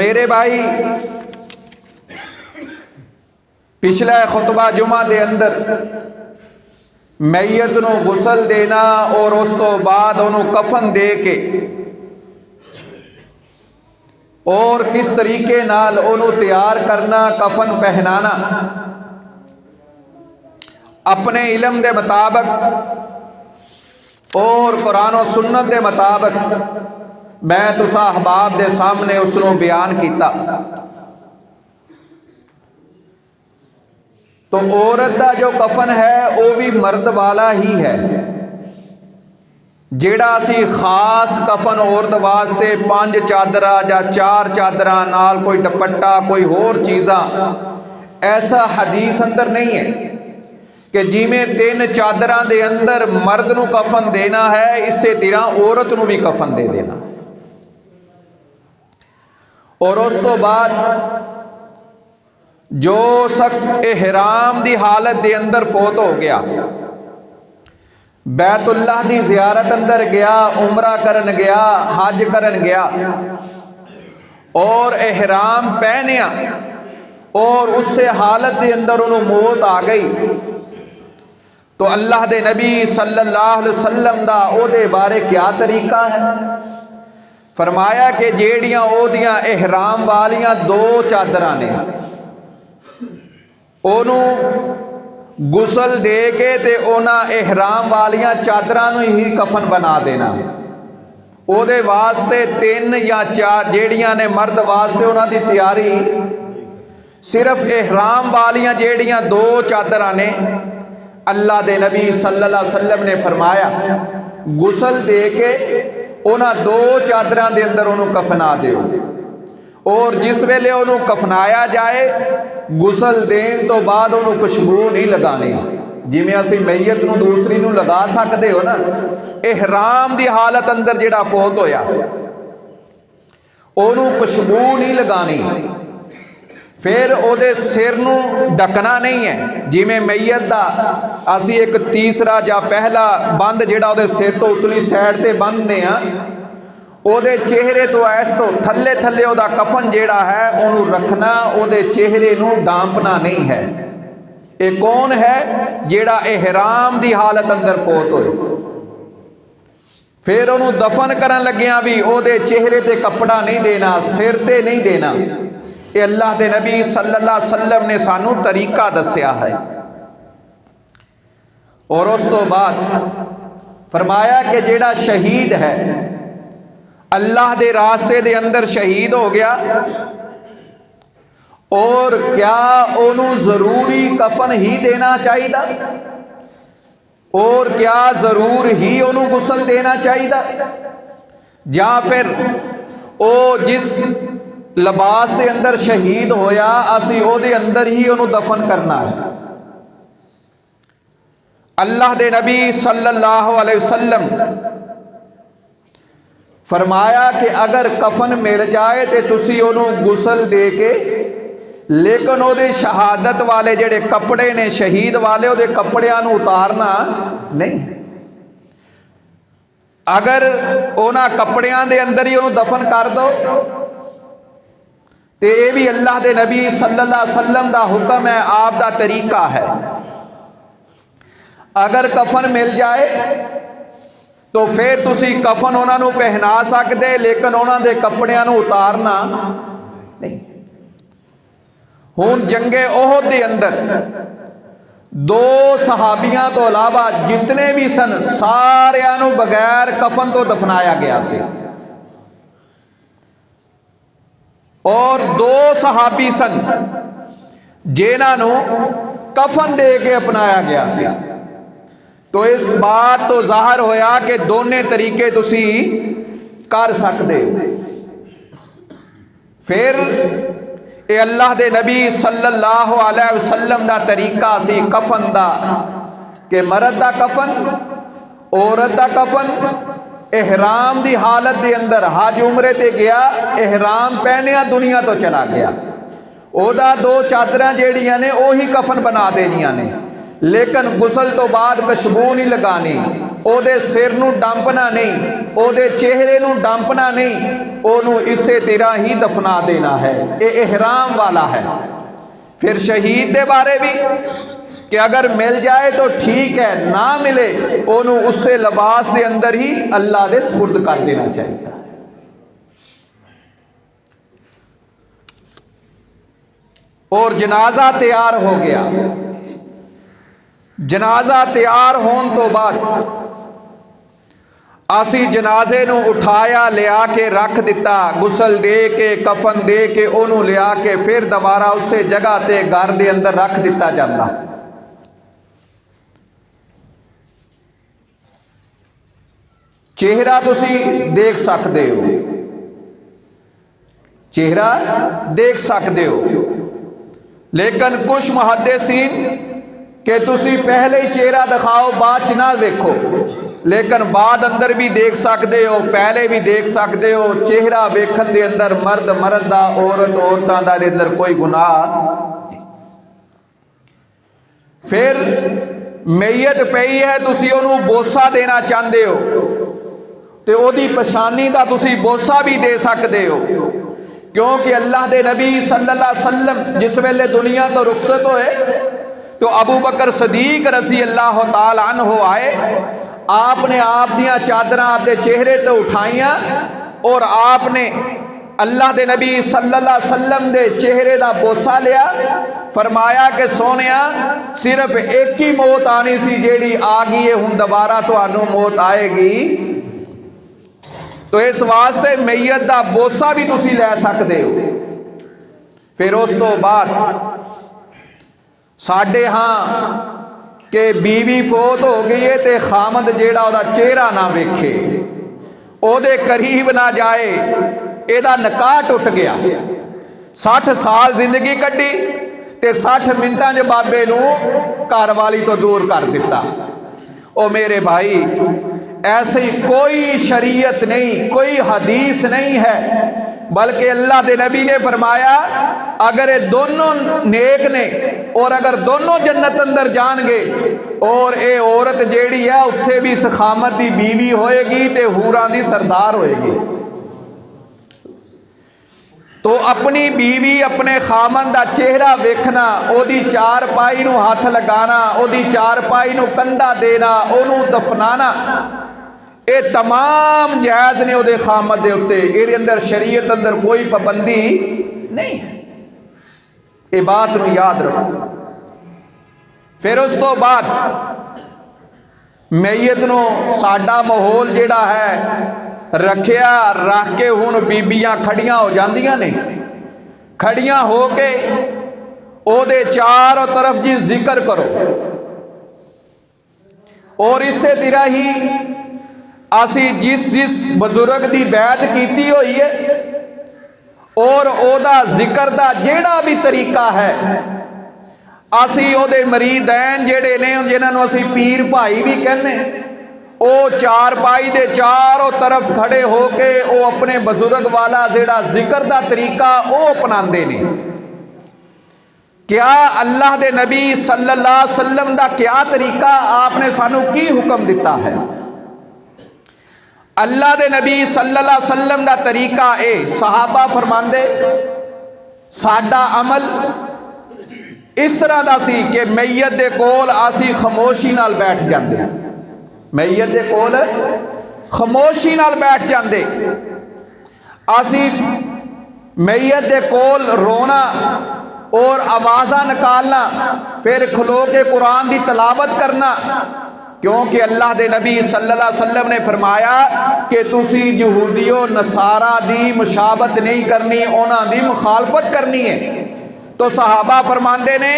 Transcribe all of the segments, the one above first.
मेरे भाई, पिछला खुतबा जुमा दे अंदर मैयत नूं गुसल देना और उस तो बाद उन्होंने कफन दे के और किस तरीके नाल उन्होंने तैयार करना, कफन पहनाना, अपने इलम के मुताबिक और कुरान और सुन्नत के मुताबिक मैं तुसा अहबाब के सामने उसनों बयान किया। तो औरत का जो कफन है वो भी मर्द वाला ही है। जेड़ा असी खास कफन औरत वास्ते 5 चादरा या 4 चादरा नाल कोई दुपट्टा कोई होर चीज़ा, ऐसा हदीस अंदर नहीं है कि जिमें 3 चादरा दे अंदर मर्द नूं कफन देना है, इससे तरह औरत नूं भी कफन दे देना। और उस तो बाद जो शख्स एहराम की हालत के अंदर फोत हो गया, बैतुल्लाह की जियारत अंदर गया, उमरा करन गया, हज करन गया और एहराम पहनिया और उससे हालत के अंदर उन्होंने मौत आ गई, तो अल्लाह दे नबी सल्लल्लाहु अलैहि वसल्लम दा ओदे बारे क्या तरीका है? फरमाया कि जेड़ियां ओदियां एहराम वालियां 2 चादरां ने, ओनू गुसल दे के ते उन्हां एहराम वालियां चादरां नूं ही कफन बना देना। ओदे वास्ते 3 या 4 जेड़ियां ने मर्द वास्ते उन्हां दी तैयारी, सिर्फ एहराम वालियां जेड़ियां 2 चादरां ने, अल्लाह दे नबी सल्लल्लाहु अलैहि वसल्लम ने फरमाया गुसल दे के उन्हां 2 चादरां दे अंदर उन्होंने कफना दिओ। और जिस वेले उन्होंने कफनाया जाए, गुसल देन तो बाद उन्होंने खुशबू नहीं लगानी, जिमें असी मैयत नूं दूसरी नूं लगा सकते हो ना। एहराम की हालत अंदर जिहड़ा फोत होया उन्होंने खुशबू नहीं लगानी। फिर ओदे सिर नूं ढकना नहीं है, जिमें मैयत दा असी एक तीसरा या पहला बंद जिहड़ा ओदे सिर तो उतली साइड ते बंधने आ, ओदे चेहरे तो ऐस तो थले थले ओदा कफन जेड़ा है उन्होंने रखना, ओदे चेहरे नूं डांपना नहीं है। ये कौन है? जेड़ा एहराम की हालत अंदर फोत होए। फिर उन्होंने दफन करन लग्गियां भी ओदे चेहरे ते कपड़ा नहीं देना, सिर ते नहीं देना। ये अल्लाह दे नबी सल्लल्लाहु अलैहि वसल्लम ने सानू तरीका दस्या है। और उस तो बाद फरमाया कि जेड़ा शहीद है, अल्लाह दे रास्ते दे अंदर शहीद हो गया, और क्या ओनू जरूरी कफन ही देना चाहिए और क्या जरूर ही ओनू गुसल देना चाहिए, या फिर ओ जिस लिबास के अंदर शहीद होया असी ओदे अंदर ही ओनू दफन करना है? अल्लाह दे नबी सल्लल्लाहु अलैहि वसल्लम फरमाया कि अगर कफन मिल जाए तो तुसी ओनू गुसल दे के, लेकिन ओदे शहादत वाले जेड़े कपड़े ने शहीद वाले ओदे कपड़ियां नूं उतारना नहीं। अगर उन्हां कपड़ियां दे अंदर ही ओनू दफन कर दो तो यह भी अल्लाह दे नबी सल्लल्लाहु अलैहि वसल्लम दा हुक्म है, आप दा तरीका है। अगर कफन मिल जाए तो फिर तुसी कफन उन्हां नूं पहना सकते, लेकिन उन्हां दे कपड़ियां नूं उतारना नहीं। हुण जंगे ओहद दे अंदर 2 सहाबियां तो अलावा जितने भी सन सारियां नूं बगैर कफन तो दफनाया गया सी, और 2 सहाबी सन जिन्हां नूं कफन दे के अपनाया गया सी। तो इस बात तो जाहिर होया कि दोने तरीके तुसी कर सकते। फिर ये अल्लाह दे नबी सल्लल्लाहु अलैहि वसल्लम दा तरीका सी कफन दा, कि मर्द दा कफन, औरत दा कफन, एहराम की हालत के अंदर हज उमरे ते गया, एहराम पहनिया दुनिया तो चला गया, ओदा 2 चादरां जेड़ियां ने ओही कफन बना देनियां ने, लेकिन गुसल तो बाद खुशबू नहीं लगानी, ओदे सिर नूं डंपना नहीं, ਉਹਦੇ ਚਿਹਰੇ ਨੂੰ ਡੰਪਣਾ नहीं, ਉਹਨੂੰ ਇਸੇ तरह ही दफना देना है। ये इहराम वाला है। फिर शहीद के बारे भी कि अगर मिल जाए तो ठीक है, ना मिले ਉਹਨੂੰ ਉਸੇ लिबास के अंदर ही अल्लाह के सुपुर्द कर देना चाहिए। और जनाजा तैयार हो गया। जनाजा तैयार होने तो बाद असी जनाजे नूं उठाया, लिया के रख दिता, गुसल दे के कफन दे के ओनू लिया के फिर दोबारा उसे जगह ते घर दे अंदर रख दिता जाता। चेहरा तुसी देख सकते हो, चेहरा देख सकते हो, लेकिन कुछ मुहद्दिसीन कि तुसी पहले ही चेहरा दिखाओ बाद च ना देखो, लेकिन बाद अंदर भी देख सकते हो, पहले भी देख सकते हो। चेहरा वेखन दे अंदर मर्द मर्द दा, औरत औरतां दा दे अंदर कोई गुनाह। फिर मैयत पई है, तुसी ओनू बोसा देना चाहते हो तो ओदी पछानी दा तुसी बोसा भी दे सकते हो, क्योंकि अल्लाह के नबी सल्लल्लाहु अलैहि वसल्लम जिस वेले दुनिया तो रुखसत होए तो अबू बकर सदीक रजी अल्लाह तआला अन्हु आए। आपने आप दियां चादरां आपके चेहरे तो उठाइयां और आपने अल्लाह के नबी सल्लल्लाहु अलैहि वसल्लम के चेहरे का बोसा लिया। फरमाया कि सोनिया सिर्फ एक ही मौत आनी सी, जेड़ी आ गई है, हुण दोबारा तुहानू मौत आएगी। तो इस वास्ते मैयत का बोसा भी तुसी लै सकते हो। फिर उस तो बाद साढ़े हाँ कि बीवी फोत हो गई है तो खामद जेड़ा ओदा चेहरा ना वेखे, ओदे करीब ना जाए, एदा निकाह टुट गया। 60 साल जिंदगी कड्डी ते 60 मिनटां च बाबे नूं घर वाली तो दूर कर दिता। ओ मेरे भाई, ऐसी कोई शरीयत नहीं, कोई हदीस नहीं है, बल्कि अल्लाह के नबी ने फरमाया अगर ये दोनों नेक ने और अगर दोनों जन्नत अंदर जाएंगे और ये औरत जेड़ी है उत्थे भी सखामत की बीवी होएगी ते हूरां दी सरदार होएगी। तो अपनी बीवी अपने खामन का चेहरा वेखना, ओदी चारपाई नूं हथ लगाना, ओदी चारपाई नूं कंधा देना, ओनू दफनाना, ये तमाम जायज़ ने उहदे खामद दे उत्ते। इहदे अंदर शरीयत अंदर कोई पाबंदी नहीं है। ये बात नूं याद रखो। फिर उस तो बाद मैयत नूं साडा माहौल जिहड़ा है रखिया, रख के हुण बीबियां खड़ियां हो जांदियां ने, खड़ियां हो के ओहदे चारों तरफ जी जिक्र करो। और इसे तरह ही असी जिस बजुर्ग की बैत की हुई है और ओदा जिक्र का जेड़ा भी तरीका है, असी ओदे मरीदैन जेड़े ने जिन्होंने असी पीर भाई भी कहने, वो चारपाई दे चारों तरफ खड़े होके वो अपने बजुर्ग वाला जेड़ा जिक्र का तरीका वो अपनाते ने। क्या अल्लाह दे नबी सल्लल्लाहु अलैहि वसल्लम का क्या तरीका, आपने सानू की हुक्म दिता है? अल्लाह दे नबी सल्लल्लाहु अलैहि वसल्लम का तरीका ए, सहाबा फरमांदे साडा अमल इस तरह का सी कि मैयत दे कोल असी खामोशी नाल बैठ जाते, मैयत दे कोल खामोशी नाल बैठ जाते, असी मैयत दे कोल रोना और आवाज़ा निकालना, फिर खलो के कुरान की तलावत करना, क्योंकि अल्लाह दे नबी सल्लल्लाहु अलैहि वसल्लम ने फरमाया कि तुसी यहूदियों नसारा दी मुशाबत नहीं करनी, उन्हां दी मुखालफत करनी है। तो सहाबा फरमाते ने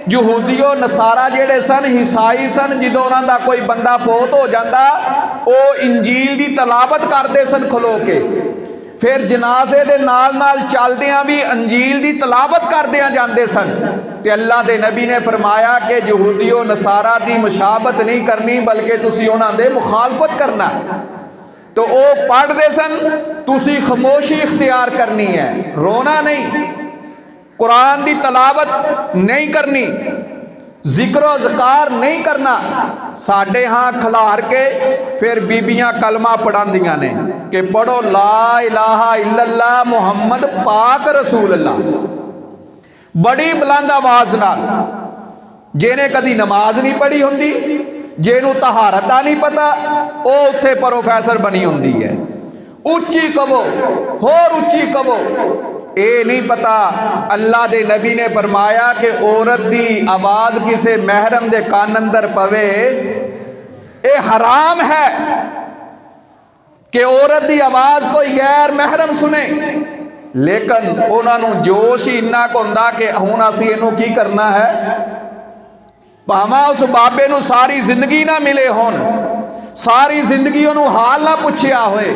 यहूदियों नसारा जेड़े सन, ईसाई सन, जो उन्हां दा कोई बंदा फोत हो जाता वो इंजील की तलावत करते सन खलो के, फिर जनाजे दे नाल नाल चलदियां भी अंजील की तलावत करदियां जाते सन। ते अल्लाह दे नबी ने फरमाया कि यहूदियों नसारा की मुशाबत नहीं करनी, बल्कि तुसी उन्हां दे मुखालफत करना। तो वो पढ़ते सन, तुसी खामोशी इख्तियार करनी है, रोना नहीं, कुरान की तलावत नहीं करनी, जिक्र ज़कार नहीं करना। साढ़े हाँ खिलार के फिर बीबियां कलमा पढ़ांदियां ने कि पढ़ो ला इलाहा इल्लल्लाह मुहम्मद पाक रसूल अल्लाह, बड़ी बुलंद आवाज नाल। जिन्हें कदी नमाज नहीं पढ़ी होंदी, जिन्हों तहारत का नहीं पता, वो उत्थे प्रोफैसर बनी होंदी है। उच्ची कवो, होर उच्ची कवो। ये नहीं पता अल्लाह दे नबी ने फरमाया कि औरत दी आवाज़ किसी महरम दे कान अंदर पवे, ये हराम है कि औरत दी आवाज़ कोई गैर महरम सुने। लेकिन उन्होंने जोश ही इन्ना को हुंदा कि हुण असीं इहनूं की करना है, भावां उस बाबे नूं सारी जिंदगी ना मिले होण, सारी जिंदगी उन्होंने हाल ना पुछया होए,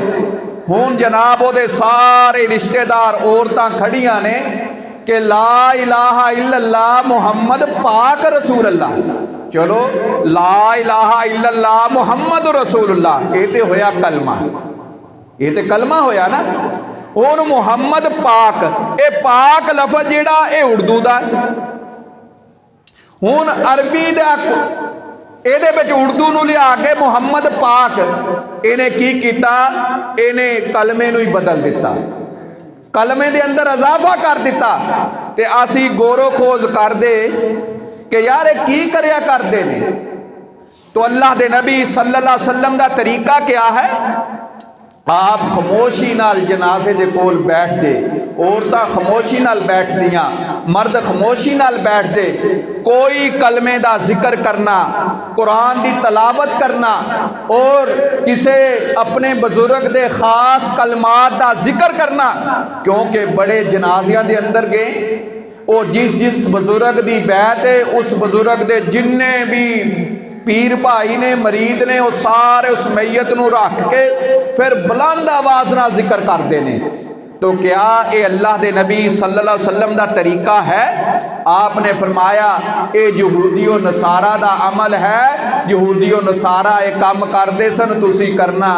हुण जनाब ओदे सारे रिश्तेदार औरतां खड़ियां ने कि ला इलाहा इल्लल्लाह मुहम्मद पाक रसूल अल्लाह। चलो ला इलाहा इल्लल्लाह मुहम्मद रसूलुल्लाह, ये तो होया कलमा, ये तो कलमा होया ना। हुण मुहम्मद पाक, ये पाक लफज जिहड़ा ये उर्दू दा, हुण अरबी दा ਇਹਦੇ ਵਿੱਚ ਉਰਦੂ ਨੂੰ ਲਿਆ ਕੇ ਮੁਹੰਮਦ ਪਾਕ ਇਹਨੇ ਕੀ ਕੀਤਾ, ਇਹਨੇ ਕਲਮੇ ਨੂੰ ਹੀ ਬਦਲ ਦਿੱਤਾ, ਕਲਮੇ ਦੇ ਅੰਦਰ ਇਜ਼ਾਫਾ ਕਰ ਦਿੱਤਾ। ਤੇ ਅਸੀਂ ਗੌਰੋ ਖੋਜ ਕਰਦੇ ਕਿ ਯਾਰ ਇਹ ਕੀ ਕਰਿਆ ਕਰਦੇ ਨੇ। तो अल्लाह दे नबी सल्लल्लाहु अलैहि वसल्लम दा तरीका क्या है, आप खामोशी नाल जनाजे दे कोल बैठते, औरतां खामोशी नाल बैठदियां, मर्द खामोशी नाल बैठते, कोई कलमे दा जिक्र करना, कुरान दी तलावत करना और किसे अपने बुजुर्ग दे खास कलमात दा जिक्र करना। क्योंकि बड़े जनाजियां दे अंदर गए, और जिस बुजुर्ग दी बैत है उस बुजुर्ग दे जिन्ने भी पीर भाई ने मरीद ने वो सारे उस मैयत नूं रख के फिर बुलंद आवाज नाल जिक्र करते हैं। तो क्या ये अल्लाह दे नबी सल्लल्लाहु अलैहि वसल्लम दा तरीका है? आपने फरमाया ये यहूदियो नसारा दा अमल है, यहूदियो नसारा ये काम करते सन, तुसी करना,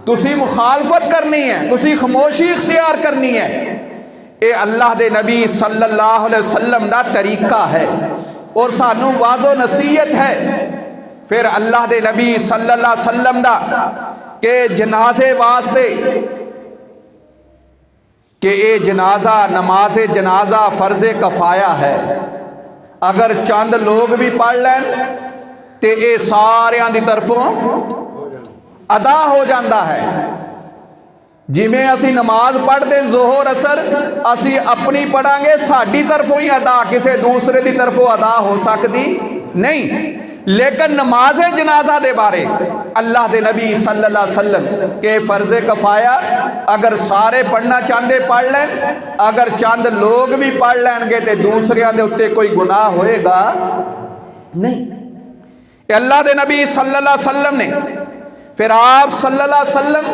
तुसी मुखालफत करनी है, तुसी खामोशी इख्तियार करनी है। ये अल्लाह दे नबी सल्लल्लाहु अलैहि वसल्लम दा तरीका है और सानू वाजो नसीहत है। फिर अल्लाह दे नबी सल्लल्लाहु अलैहि वसल्लम दा के जनाजे वास्ते कि ये जनाजा नमाज जनाजा फर्ज कफाया है, अगर चंद लोग भी पढ़ लैन तो ये सारियां दी तरफों अदा हो जाता है। जिमें असी नमाज पढ़ते जोहर असर असी अपनी पढ़ांगे, साड़ी तरफों ही अदा, किसी दूसरे की तरफों अदा हो सकती नहीं। लेकिन नमाज जनाजा दे बारे अल्लाह दे नबी सल्लल्लाहु अलैहि वसल्लम के फर्ज कफाया, अगर सारे पढ़ना चाहते पढ़ लैन, अगर चंद लोग भी पढ़ लैनगे तो दूसरिया के उत्ते कोई गुनाह होएगा नहीं। अल्लाह दे नबी सल्लल्लाहु अलैहि वसल्लम ने फिर आप सल्लल्लाहु अलैहि वसल्लम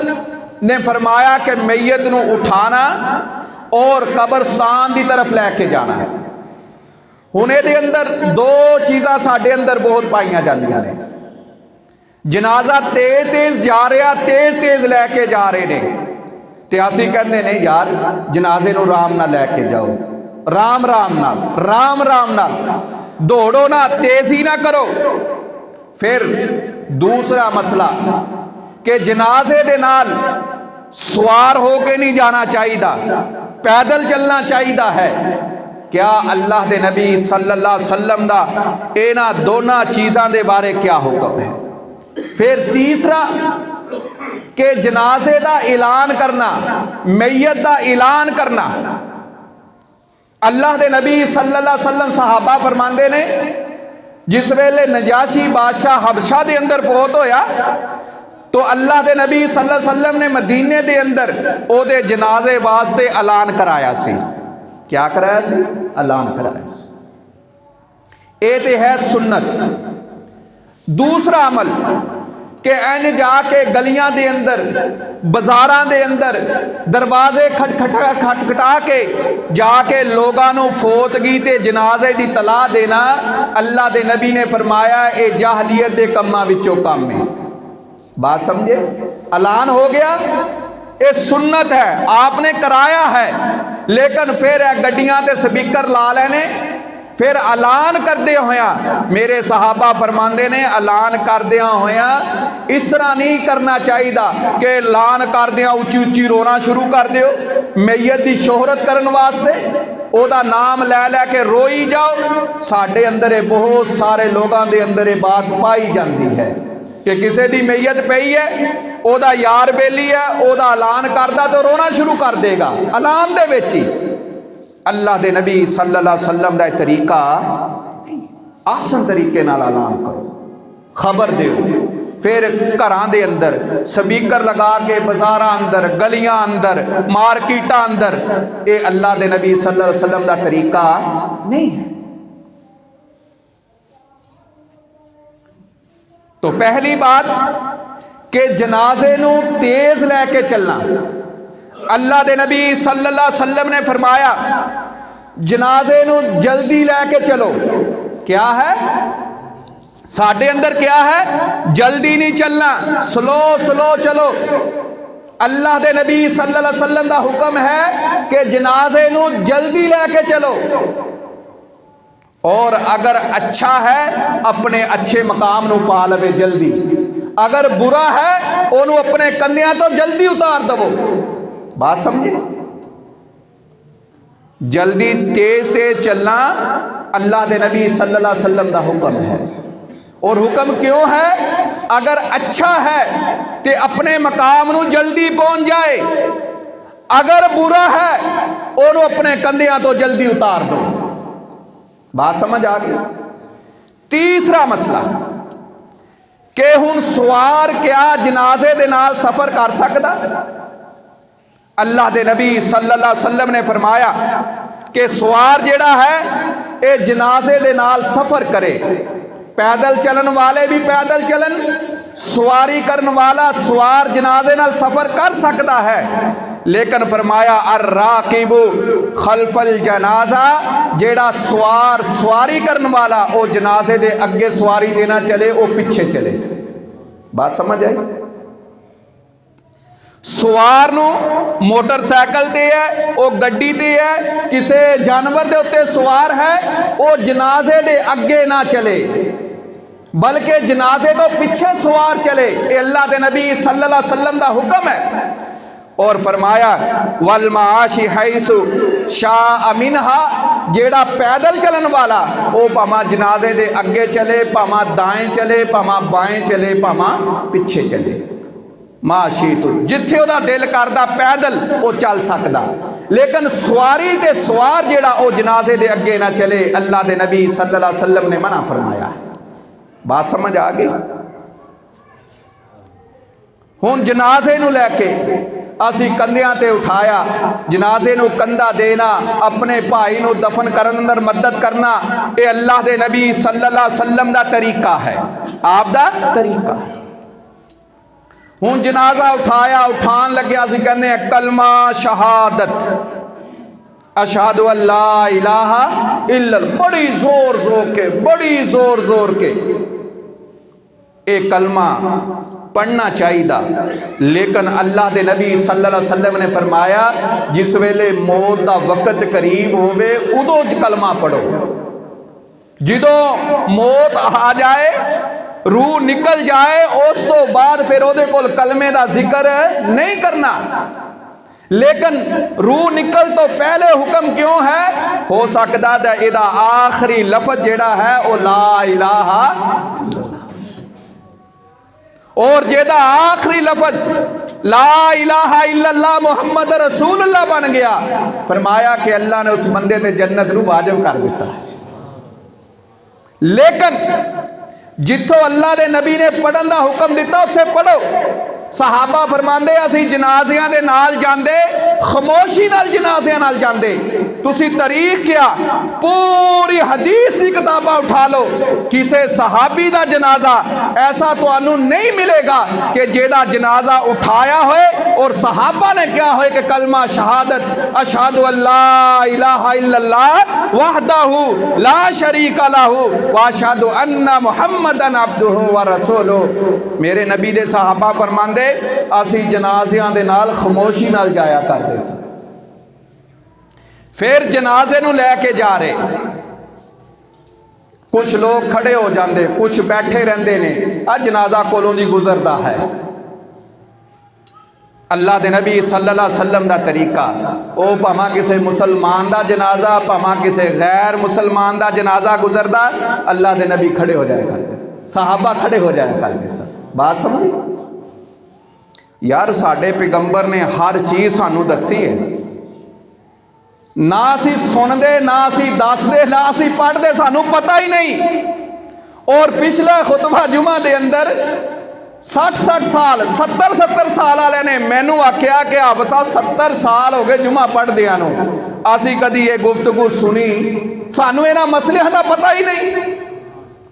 ने फरमाया कि मैयत नूं उठाना और कब्रस्तान की तरफ लैके जाना है। हुण इहदे अंदर दो चीज़ां साडे अंदर बहुत पाईयां जांदियां ने। जनाजा तेज तेज जा रहा, तेज तेज लैके जा रहे ने, ते असीं कहंदे ने यार जनाजे नूं राम नाल लैके जाओ, राम राम नाल, राम राम नाल, दौड़ो ना, तेजी ना करो। फिर दूसरा मसला कि जनाजे दे नाल सवार होके नहीं जाना चाहिए, पैदल चलना चाहिए है। क्या अल्लाह दे नबी सल्लल्लाहु अलैहि वसल्लम दा इन्हां दोनों चीज़ों के बारे क्या हुक्म है? फिर तीसरा कि जनाजे का ऐलान करना, मैयत का ऐलान करना। अल्लाह दे नबी सल्लल्लाहु अलैहि वसल्लम सहाबा फरमांदे ने जिस वेले नजाशी बादशाह हबशा दे अंदर फौत होया तो अल्लाह दे नबी सल्लल्लाहु अलैहि वसल्लम ने मदीने दे अंदर ओदे जनाजे वास्ते ऐलान कराया सी। क्या कराया सी? ऐलान कराया सी। ये तो है सुन्नत। दूसरा अमल कि एन जाके गलियां दे अंदर, बाजारां दे अंदर दरवाजे खटखटा के जाके लोगों को फौतगी ते जनाजे की तलाह देना, अल्लाह दे नबी ने फरमाया ये जाहलियत के कामां विचों काम है। बात समझे? ऐलान हो गया, ये सुन्नत है, आपने कराया है। लेकिन फिर गड्डियां ते स्पीकर ला लेने, फिर ऐलान करदे होया मेरे सहाबा फरमांदे ने ऐलान करदिया होया इस तरह नहीं करना चाहिए कि ऐलान करदिया उच्ची उच्ची रोना शुरू कर दिओ मैयत की शोहरत करने वास्ते ओदा नाम लै लैके रोई जाओ। साडे अंदर बहुत सारे लोगों के अंदर ये बात पाई जाती है कि किसी की मैयत पई है ओदा यार बेली है ओदा ऐलान करदा तो रोना शुरू कर देगा ऐलान दे विच ही। अल्लाह दे नबी सल्लल्लाहु अलैहि वसल्लम दा तरीका आसान तरीके नाल ऐलान करो खबर दिओ। फिर घरां दे अंदर स्पीकर लगा के बाजारां अंदर गलियां अंदर मार्केटां अंदर ये अल्लाह दे नबी सल्लल्लाहु अलैहि वसल्लम दा तरीका नहीं है। तो पहली बात कि जनाजे नू तेज लैके चलना। अल्लाह दे नबी सल्लल्लाहु अलैहि वसल्लम ने फरमाया जनाजे नू जल्दी लैके चलो। क्या है साडे अंदर क्या है जल्दी नहीं चलना स्लो स्लो चलो। अल्लाह दे नबी सल्लल्लाहु अलैहि वसल्लम दा हुक्म है कि जनाजे नू जल्दी लैके चलो और अगर अच्छा है अपने अच्छे मकाम नू पा लवे जल्दी, अगर बुरा है ओनू अपने कंधियां तो जल्दी उतार दवो। बात समझे जल्दी तेज तेज चलना अल्लाह दे नबी सल्लल्लाहु अलैहि वसल्लम दा हुक्म है। और हुक्म क्यों है अगर अच्छा है तो अपने मकाम नू जल्दी पहुंच जाए, अगर बुरा है ओनू अपने कंधियां तो जल्दी उतार दो। बात समझ आ गई। तीसरा मसला कि हुण सवार क्या जनाजे दे नाल सफर कर सकदा। अल्लाह दे नबी सल्लल्लाहु अलैहि वसल्लम ने फरमाया कि सवार जेड़ा है ये जनाजे दे नाल सफर करे। पैदल चलन वाले भी पैदल चलन, सवारी करने वाला सवार जनाजे नाल सफर कर सकता है, लेकिन फरमाया अर राकिबु खल्फल जनाजा जेड़ा सवार सवारी करने वाला वो जनाजे दे अगे सवारी देना चले वो पीछे चले। बात समझ आई। सवार नू मोटरसाइकिल ते है वो गड्डी ते है किसी जानवर दे उत्ते सवार है वो जनाजे दे अगे ना चले बल्कि जनाजे तो पीछे सवार चले। ये अल्लाह के नबी सल्लल्लाहु अलैहि वसल्लम का हुक्म है। और फरमाया वल माशी हैसु शाह मिनहा जेड़ा पैदल चलन वाला वो भामा जनाजे दे अगे चले भामा दाएं चले भामा बाएं चले भामा पीछे चले। माशी तो जिथे ओदा दिल करदा पैदल वो चल सकदा, लेकिन सवारी ते सवार जेड़ा वो जनाजे दे अगे ना चले। अल्लाह दे नबी सल्लल्लाहु अलैहि वसल्लम ने मना फरमाया। बात समझ आ गई। हुण जनाजे नू लैके असी कंधियां ते उठाया, जनाजे नू कंधा देना, अपने भाई नू दफन करन अंदर मदद करना, ये अल्लाह दे नबी सल्लल्लाहु अलैहि वसल्लम दा तरीका है, आप दा तरीका। हुण जनाजा उठाया, उठान लगे असी कहने कलमा शहादत अशहदु अल्ला इलाहा इल्लल्लाह, बड़ी जोर जोर के बड़ी जोर जोर के एक कलमा पढ़ना चाहिए। लेकिन अल्लाह के नबी सल्लल्लाहु अलैहि वसल्लम ने फरमाया जिस वेले मौत का वक्त करीब होवे उदों कलमा पढ़ो। जिदों मौत आ जाए रूह निकल जाए उस तो बाद फिर ओदे कोल कलमे का जिक्र नहीं करना, लेकिन रूह निकल तो पहले हुक्म क्यों है? हो सकता है इहदा आखिरी लफ्ज जेड़ा है वो ला इलाहा, और जेदा आखिरी लफ्ज ला इलाहा इल्लल्लाह मुहम्मद रसूलुल्लाह बन गया, फरमाया कि अल्लाह ने उस बंदे ने जन्नत नू वाजिब कर दिता है। लेकिन जिथों अल्लाह के नबी ने पढ़न का हुक्म दिता उत्थे पढ़ो। सहाबा फरमांदे असी जनाजियां दे नाल जांदे खामोशी नाल जनाजियां नाल जांदे। तुसी तारीख क्या पूरी हदीस की किताबा उठा लो, किसी सहाबी का जनाजा ऐसा तुहानू नहीं मिलेगा कि जेदा जनाजा उठाया होए और सहाबा ने क्या होए कि कलमा शहादत अशहदु अल्ला इलाहा इल्लल्लाह वहदहू ला शरीका लहू व अशहदु अन्ना मुहम्मदन अब्दुहू व रसूलुहू। मेरे नबी दे सहाबा फरमांदे असी जनाजियां दे नाल खामोशी नाल जाया करते सी। फिर जनाजे नू लैके जा रहे कुछ लोग खड़े हो जाते, कुछ बैठे रहते ने, आ जनाजा कोलों दी गुजरता है। अल्लाह दे नबी सल्लल्लाहु अलैहि वसल्लम दा तरीका, ओ भावें किसी मुसलमान दा जनाजा, भावें किसी गैर मुसलमान दा जनाजा गुजरदा, अल्लाह दे नबी खड़े हो जाया करते, सहाबा खड़े हो जाया करते सन। बात समझी यार, साडे पैगंबर ने हर चीज़ सानू दसी है, ना असी सुनते, ना असी दसदे, ना असी पढ़ते, सानू पता ही नहीं। और पिछला खुतबा जुमा दे अंदर 60-60 साल 70-70 साल वाले ने मैनू आख्या कि आपसा 70 साल हो गए जुमा पढ़दियां नूं, असी कदी ये गुफ्तगू सुनी, सानू इन्हां मसलियां दा पता ही नहीं,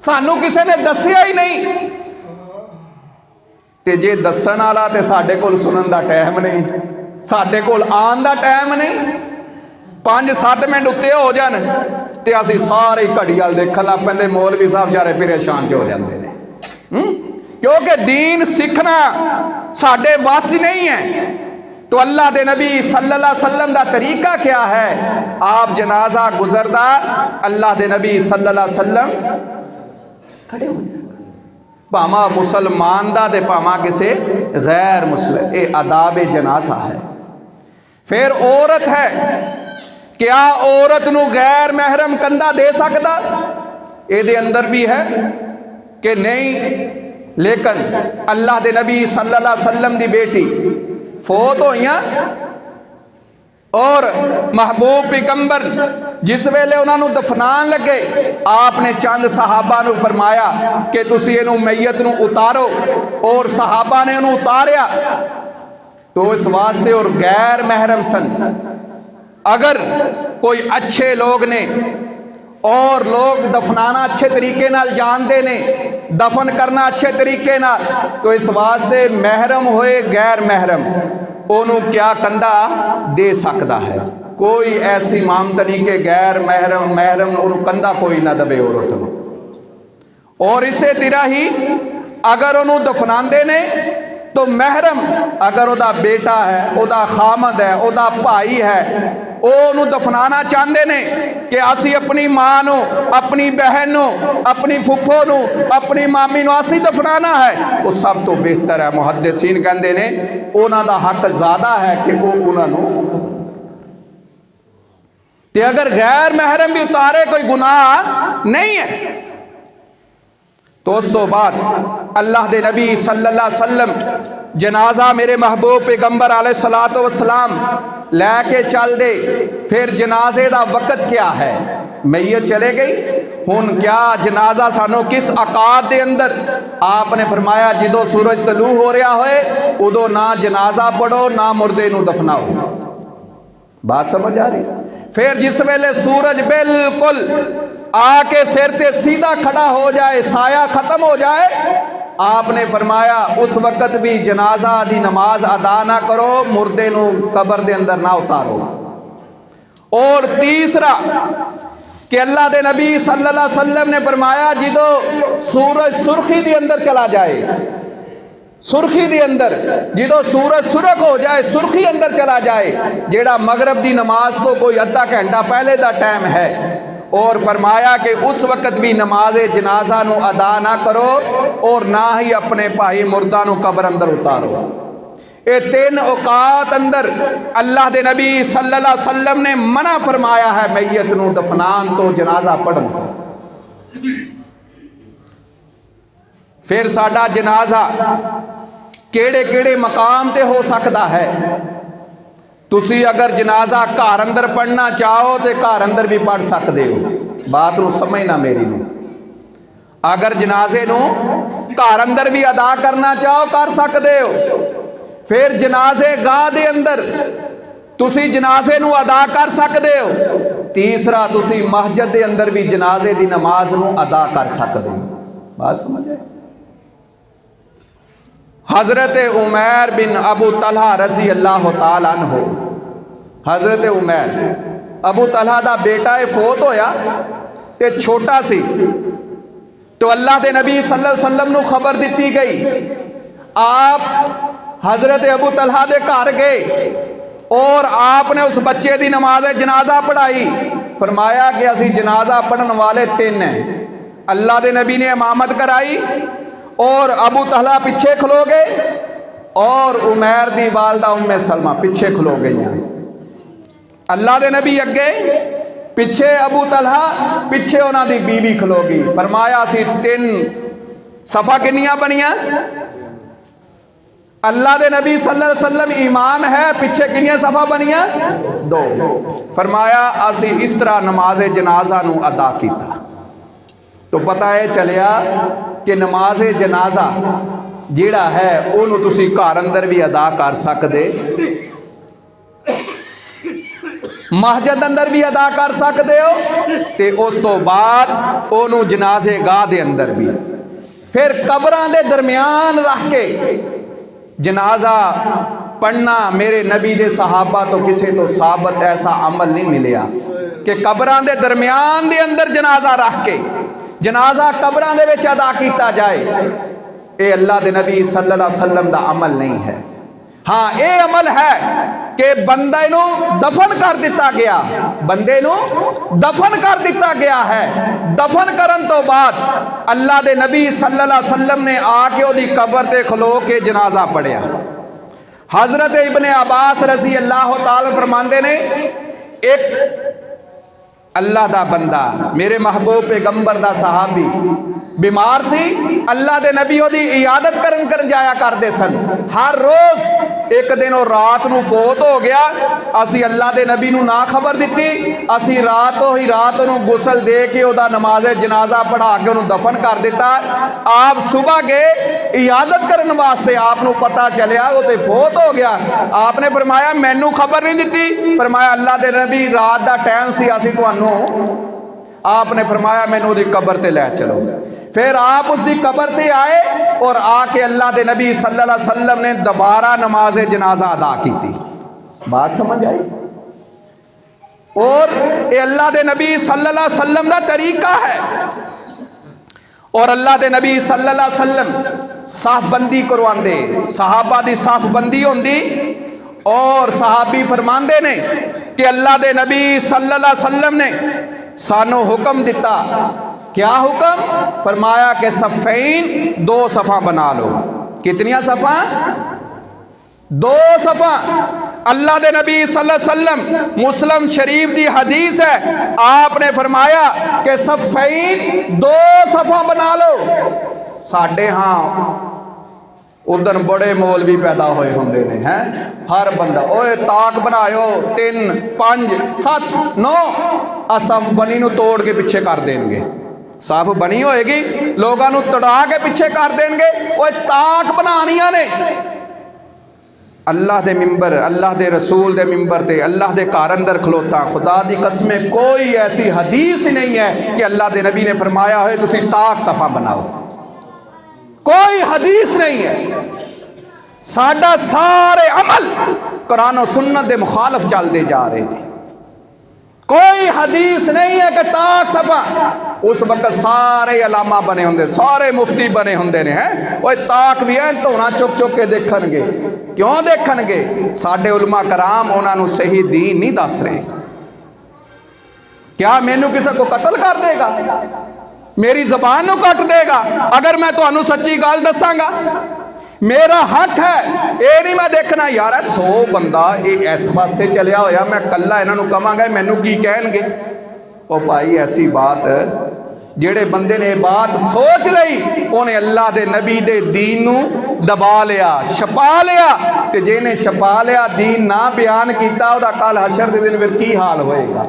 सानू किसी ने दसिया ही नहीं। ते जे दसन वाला ते साडे कोल सुनन दा टाइम नहीं, साडे कोल आन दा टाइम नहीं। 5-7 मिनट उत्ते हो जान ते असी सारे घड़ी वाल देखण लग पैंदे, मौलवी साहब जारे परेशान हो जाते हैं, क्योंकि दीन सीखना साडे वास नहीं है। तो अल्लाह दे नबी सल्लल्लाहु अलैहि वसल्लम दा तरीका क्या है? आप जनाजा गुजरदा, अल्लाह दे नबी सल्लल्लाहु अलैहि वसल्लम खड़े हो जाए, भामा मुसलमान दा ते भामा किसी गैर मुस्लिम, ये आदाब जनाजा है। फिर औरत है, क्या औरत नू गैर महरम कंधा दे सकदा? ये अंदर भी है कि नहीं। लेकिन अल्लाह दे नबी सल्लल्लाहु अलैहि वसल्लम दी बेटी फौत होइयां और महबूब पैगंबर जिस वेले उन्होंने दफनान लगे, आपने चंद सहाबा नू फरमाया कि तुसी इहनू मैयत नू उतारो, और सहाबा ने उन्होंने उतारिया। तो इस वास्ते और गैर महरम सन। अगर कोई अच्छे लोग ने और लोग दफनाना अच्छे तरीके नाल जानते ने, दफन करना अच्छे तरीके नाल, तो इस वास्ते महरम होए गैर महरम ओनू क्या कंधा दे सकता है? कोई ऐसी मामत नहीं कि गैर महरम महरम ओनू कंधा कोई ना दबे औरत नू। और इसे तरह ही अगर ओनू दफनाते ने तो महरम, अगर ओदा बेटा है, ओदा खामद है, ओदा भाई है, ओनू दफनाना चाहते ने कि असी अपनी मां नू, अपनी बहन नू, अपनी फुफो नू, अपनी मामी नू असी दफनाना है, वो सब तो बेहतर है। मुहद्दिसीन कहते ने उन्हां दा हक ज़्यादा है कि वो उन्हां नू। ते अगर गैर महरम भी उतारे कोई गुनाह नहीं है। तो उस तो बाद अल्लाह दे नबी सल्लल्लाहु अलैहि वसल्लम जनाजा मेरे महबूब पैगंबर अलैहिस्सलातु वस्सलाम लैके चल दे। फिर जनाजे का वक़्त क्या है? मैयत चले गई, हुन क्या जनाजा सानू किस औकात दे अंदर? आपने फरमाया जदों सूरज तलू हो रहा होए उदों ना जनाजा पढ़ो, ना मुर्दे नू दफनाओ। बात समझ आ रही? फिर जिस वेले सूरज बिल्कुल आके सिर ते सीधा खड़ा हो जाए, साया खत्म हो जाए, आपने फरमाया उस वक़्त भी जनाजा दी नमाज अदा ना करो, मुर्दे नू कबर दे अंदर ना उतारो। और तीसरा कि अल्लाह दे नबी सल्लल्लाहु अलैहि वसल्लम ने फरमाया जदों सूरज सुर्खी दे अंदर चला जाए, सुर्खी दे अंदर जदों सूरज सुरख हो जाए, सुर्खी अंदर चला जाए, जेड़ा मगरब दी नमाज तो कोई अद्धा घंटा पहले दा टाइम है, और फरमाया कि उस वक़्त भी नमाज जनाजा नू अदा ना करो और ना ही अपने भाई मुर्दा नू कब्र अंदर उतारो। ये 3 औकात अंदर अल्लाह दे नबी सल्लल्लाहु अलैहि वसल्लम ने मना फरमाया है मैयत नू दफनान तो, जनाजा पढ़न तो। फिर साडा जनाजा केड़े केड़े मकाम ते हो सकता है? तुसी अगर जनाजा घर अंदर पढ़ना चाहो तो घर अंदर भी पढ़ सकते हो। बात नू समझना मेरी नू। अगर जनाजे नू घर अंदर भी अदा करना चाहो कर सकते हो। फिर जनाजे गाह दे अंदर तुसी जनाजे नू अदा कर सकते हो। तीसरा तुसी मस्जिद दे अंदर भी जनाजे दी नमाज नू अदा कर सकते हो। बात समझ आए? हजरत उमैर बिन अबू तलहा रजी अल्लाह तआला अन्हु, हजरत उमैर अबू तलहा दा बेटा फौत होया ते छोटा सी, तो अल्लाह दे नबी सल्लल्लाहु अलैहि वसल्लम नू खबर दी गई। आप हजरत अबू तलहा दे घर गए और आपने उस बच्चे की नमाज जनाजा पढ़ाई। फरमाया कि असी जनाजा पढ़न वाले 3 हैं, अल्लाह के नबी ने इमामत कराई और अबू तहला पीछे खलो गए और उमैर दी वालदा उम्मे सलमा पीछे खलो गई। अल्लाह के नबी अगे, पिछे अबू तलहा, पिछे उन्हां दी बीवी खलो गई। फरमाया सी 3 सफ़ा किनियां बनियां? अल्लाह के नबी सल्लल्लाहु अलैहि वसल्लम ईमान है, पिछे किनियां सफ़ा बनियां? 2। फरमाया असी इस तरह नमाज जनाजा नू अदा किया। तो पता है चलिया कि नमाज जनाजा जिहड़ा है उहनू तुसी घर अंदर भी अदा कर सकदे, महजद अंदर भी अदा कर सकते हो, ते उस तो बाद ओनू जनाजे गाह दे अंदर भी। फिर कबरां दे दरम्यान रख के जनाजा पढ़ना मेरे नबी दे सहाबा तो किसी तो साबत ऐसा अमल नहीं मिलिया कि कबरां दे दरम्यान दे अंदर जनाजा रख के जनाजा कबरां दे विच अदा किया जाए। ये अल्लाह दे नबी सल्लल्लाहु अलैहि वसल्लम दा अमल नहीं है। हाँ, ये अमल है कि बंदे नू दफन कर दिता गया, बंदे नू दफन कर दिता गया है। दफन करन तो बाद अल्लाह दे नबी सल्लल्लाहु अलैहि वसल्लम ने आके ओदी कबर ते खलो के जनाजा पढ़िया। हजरत इब्ने अब्बास रजी अल्लाह ताला फरमांदे ने, एक अल्लाह दा बंदा मेरे महबूब पैगंबर दा सहाबी बीमार सी, अल्लाह दे नबी ओदी इयादत करन जाया करते सन। हर रोज एक दिन वो रात नू फोत हो गया, असी अल्लाह दे नबी नू ना खबर दी, असी रातों ही रात नू गुसल दे के ओदा नमाज जनाजा पढ़ा के उन्होंने दफन कर दिता। आप सुबह गए इयादत करने वास्ते, आपनू पता चलिया वो तो फोत हो गया। आपने फरमाया मैनू खबर नहीं दी। फरमाया अल्लाह दे नबी रात का टाइम सी, असी तुहानू, आपने फरमाया मैनू ओदी कबर ते लै चलो। फिर आप उसकी कबर से आए और आके अल्लाह के नबी सल्लल्लाहु अलैहि वसल्लम ने दोबारा नमाज जनाजा अदा की। बात समझ आई? और ये अल्लाह के नबी सल्लल्लाहु अलैहि वसल्लम का तरीका है। और अल्लाह के नबी सल्लल्लाहु अलैहि वसल्लम साफबंदी करवाते, सहाबा की साफबंदी होंदी और सहाबी फरमाते ने कि अल्लाह के नबी सल्लल्लाहु अलैहि वसल्लम ने सानू हुक्म दिता। क्या हुक्म? फरमाया कि सफ़ैन 2 सफ़ा बना लो। कितनियां सफ़ा? 2 सफ़ा। अल्लाह के नबी सल्लल्लाहु अलैहि वसल्लम, मुस्लिम शरीफ की हदीस है, आपने फरमाया कि सफ़ैन 2 सफ़ा बना लो। साढ़े हाँ उधर बड़े मौलवी पैदा होए होंदे ने, हैं हर बंदा ओए ताक बनायो 3 5 7 9 असफ बनी नू तोड़ के पीछे कर देंगे। साफ बनी होएगी, लोगों को तड़ा के पीछे कर देंगे। वो ताक बनानिया ने। अल्लाह दे मिंबर, अल्लाह दे रसूल दे मिंबर ते अल्लाह दे घर अंदर खलोता, खुदा दी कसमें कोई ऐसी हदीस नहीं है कि अल्लाह दे नबी ने फरमाया है तुसी ताक सफ़ा बनाओ। कोई हदीस नहीं है। साडा सारे अमल कुरान और सुन्नत दे मुखालफ चलते जा रहे हैं। कोई हदीस नहीं है कि ताक सफ़ा। उस वक्त सारे अलामा बने होंगे, सारे मुफ्ती बने होंगे ने, हैं वो ताक भी है धोना चुक चुक के देखणगे। क्यों देखणगे? साडे उलमा कराम उन्होंने सही दीन नहीं दस रहे। क्या मैनू किसी को कतल कर देगा? मेरी जबान नू कट देगा अगर मैं तुहानू सच्ची गल दसांगा? मेरा हक है, ये नहीं मैं देखना यार 100 बंदा ये इस पासे चलिया होया, मैं कला इन्हों कहांगा मैनू की कहणगे। ओ भाई ऐसी बात, जेड़े बंदे ने बात सोच लई उन्हें अल्लाह दे नबी दे दीन नू दबा लिया, छपा लिया। ते जिन्हें छपा लिया, दीन ना बयान किया, उहदा कल हशर दे दिन फिर की हाल होएगा।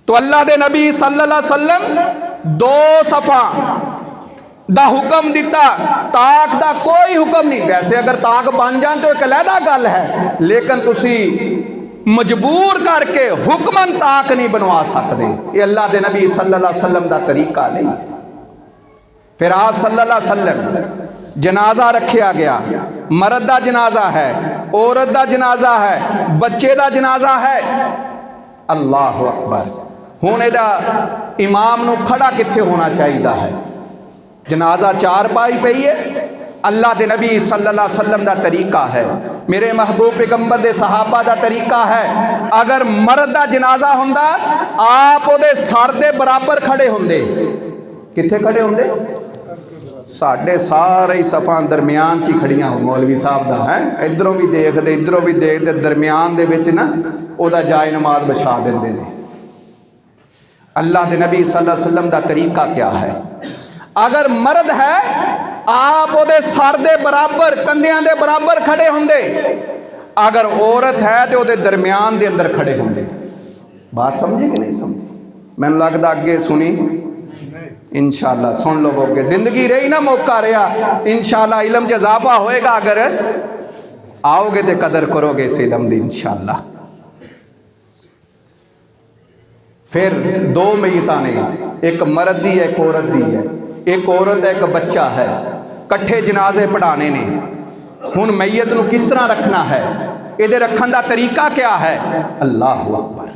तो अल्लाह दे नबी सल्लल्लाहु अलैहि वसल्लम 2 सफ़ा दा हुक्म दिता, ताक दा कोई हुक्म नहीं। वैसे अगर ताक बन जाए तो एक अलहदा गल है, लेकिन तुसी मजबूर करके हुक्मन ताक नहीं बनवा सकते। ये अल्लाह के नबी सल्लल्लाहु अलैहि वसल्लम का तरीका नहीं है। फिर आप सल्लल्लाहु अलैहि वसल्लम जनाजा रखा गया, मर्द का जनाजा है, औरत का जनाजा है, बच्चे का जनाजा है। अल्लाह अकबर। हुण इहदा इमाम नू खड़ा कित्थे होना चाहिए है? जनाजा 4 पाई पई है, अल्लाह दे नबी सल्लल्लाहु अलैहि वसल्लम दा तरीका है, मेरे महबूब पैगंबर दे सहाबा दा तरीका है। अगर मर्द दा जनाजा हुंदा आप उहदे सर दे बराबर खड़े हुंदे। कित्थे खड़े हुंदे? साढ़े सारे ही सफ़ा दरम्यान च खड़ियां हो मौलवी साहब दा है, इधरों भी देखते इधरों भी देखते, दरम्यान दे विच ना उहदा जाए नमाज बिछा देंदे ने। अल्लाह दे नबी सल्लल्लाहु अलैहि वसल्लम दा तरीका क्या है? अगर मर्द है आप उहदे सर दे बराबर कंधियां दे बराबर खड़े होंदे, अगर औरत है तो उहदे दरम्यान दे अंदर खड़े होंदे। बात समझी कि नहीं समझी? मैनूं लगदा अगे सुनी इंशाअल्लाह सुन लोगे, जिंदगी रही ना मौका रहा इंशाअल्लाह इलम च इजाफा होएगा। अगर आओगे तो कदर करोगे इस इलम दी इंशाअल्लाह। फिर दो मय्यतां ने, एक मर्द दी है एक औरत दी है, एक औरत है एक बच्चा है, कट्ठे जनाजे पढ़ाने ने। हुण मैयत नूं किस तरह रखना है, इहदे रखण दा तरीका क्या है? अल्लाह अकबर।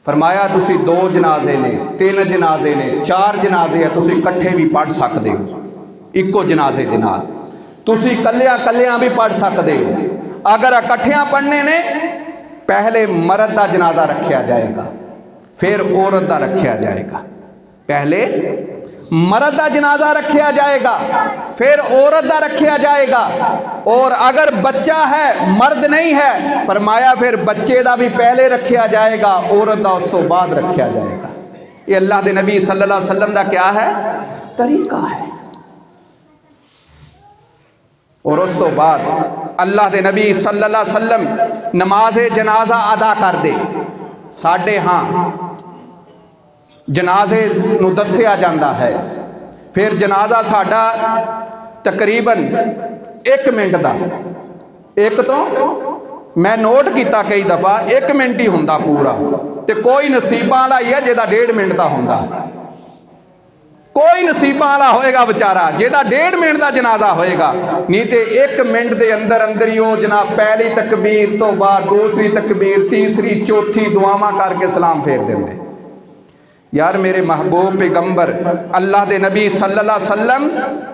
फरमाया तुसी दो जनाजे ने, तीन जनाजे ने, चार जनाजे है, तुसी कट्ठे भी पढ़ सकते हो इक्को जनाजे दे नाल, तुसी कल्लियां कल्लियां भी पढ़ सकते हो। अगर इकट्ठियां पढ़ने ने पहले मर्द दा जनाजा रखा जाएगा, फिर औरत दा रखा जाएगा। पहले मर्द दा जनाजा रखा जाएगा, फिर औरत दा रखा जाएगा। और अगर बच्चा है मर्द नहीं है, फरमाया फिर बच्चे दा भी पहले रखा जाएगा, औरत दा उस तो बाद रखा जाएगा। ये अल्लाह दे नबी सल्लल्लाहु अलैहि वसल्लम दा क्या है? तरीका है। और उस तो बाद अल्लाह दे नबी सल्लल्लाहु अलैहि वसल्लम नमाज जनाजा अदा कर दे। साढ़े हाँ जनाजे नूं दस्सिया जाता है, फिर जनाजा साडा तकरीबन 1 मिनट का, एक तो मैं नोट किया कई दफ़ा 1 मिनट ही हुंदा पूरा, तो कोई नसीबां वाला ही है जिहदा 1.5 मिनट का हुंदा। कोई नसीबां वाला होएगा बेचारा जिहदा 1.5 मिनट का जनाजा होएगा, नहीं तो 1 मिनट के अंदर अंदर ही वो जनाब पहली तकबीर तो बाद दूसरी तकबीर तीसरी चौथी दुआवां करके सलाम फेर देंदे। यार मेरे महबूब पैगंबर अल्लाह दे नबी सल्लल्लाहु अलैहि वसल्लम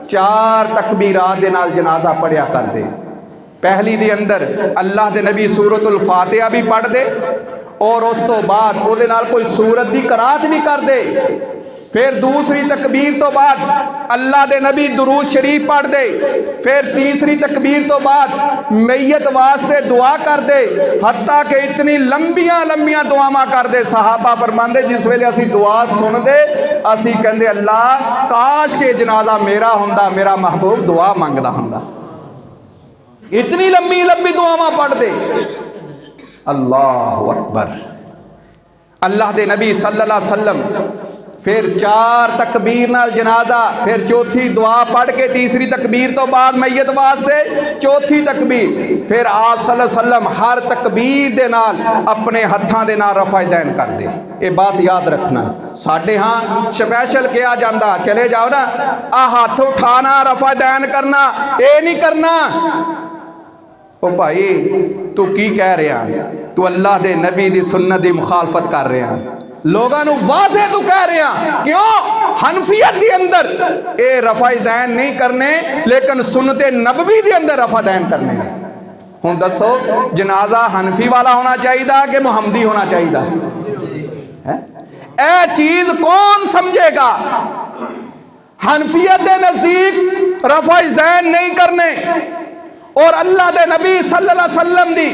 4 तकबीरात दे नाल जनाजा पढ़िया कर दे। पहली दे अंदर अल्लाह दे नबी सूरतुल फातिहा भी पढ़ दे, और उस तो बाद उहदे नाल कोई सूरत दी करात भी कर दे। फिर दूसरी तकबीर तो बाद अल्लाह दे नबी दुरूद शरीफ पढ़ दे। फिर तीसरी तकबीर तो बाद मैयत वास्ते दुआ कर दे, हत्ता कि इतनी लंबियां लंबियां दुआवां कर दे। सहाबा फरमांदे जिस वेले असी दुआ सुनदे असी कहंदे अल्लाह काश के जनाजा मेरा हुंदा, मेरा महबूब दुआ मंगदा हुंदा। इतनी लंबी लंबी दुआवां पढ़ दे। अल्लाह अकबर। अल्लाह दे नबी सल्लल्लाहु अलैहि वसल्लम फिर 4 तकबीर नाल जनाजा, फिर चौथी दुआ पढ़ के तीसरी तकबीर तो बाद मैयत वास्ते चौथी तकबीर, फिर आप सल्लल्लाहु अलैहि वसल्लम हर तकबीर दे नाल अपने हत्थां दे नाल रफ़ा दैन कर दे। ये बात याद रखना। साढ़े हाँ स्पैशल किया जाता, चले जाओ ना आ हाथ उठाना रफ़ा दैन करना, ये नहीं करना। ओ भाई तू की कह रहा, तू अल्लाह दे नबी दी सुन्नत दी मुखालफत कर रहा, लोगों को वाज़े तू कह रहा। क्यों? हनफियत के अंदर ये रफ़ा दैन नहीं करने, लेकिन सुन्नते नबवी के अंदर रफ़ा दैन करने ने। हुण दसो जनाजा हनफी वाला होना चाहिए कि मुहम्मदी होना चाहिए? ए चीज कौन समझेगा? हनफियत के नजदीक रफ़ा दैन नहीं करने, और अल्लाह दे नबी सल्लल्लाहु अलैहि वसल्लम दी